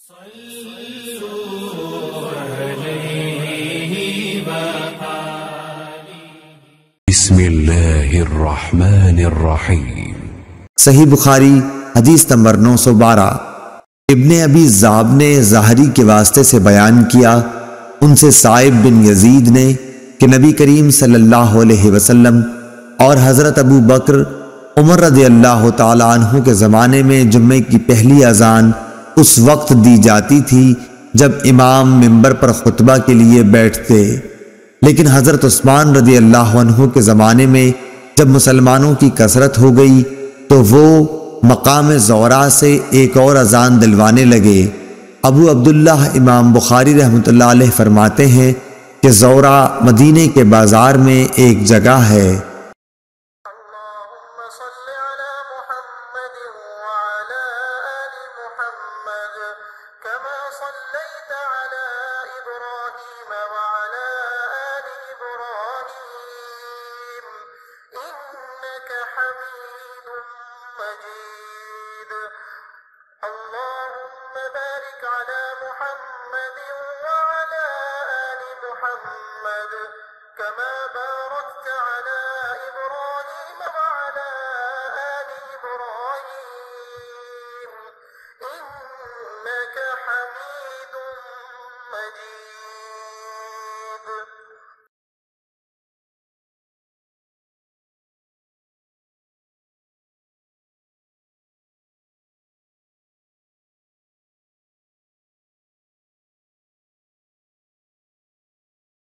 بسم اللہ الرحمن الرحیم۔ صحیح بخاری حدیث نمبر 912۔ ابن ابی ذئب نے ظاہری کے واسطے سے بیان کیا، ان سے صائب بن یزید نے کہ نبی کریم صلی اللہ علیہ وسلم اور حضرت ابو بکر عمر رضی اللہ تعالی عنہ کے زمانے میں جمعے کی پہلی اذان اس وقت دی جاتی تھی جب امام منبر پر خطبہ کے لیے بیٹھتے، لیکن حضرت عثمان رضی اللہ عنہ کے زمانے میں جب مسلمانوں کی کثرت ہو گئی تو وہ مقام زورا سے ایک اور اذان دلوانے لگے۔ ابو عبداللہ امام بخاری رحمۃ اللہ علیہ فرماتے ہیں کہ زورا مدینے کے بازار میں ایک جگہ ہے۔ اللهم بارك على محمد وعلى آل محمد كما باركت على إبراهيم وعلى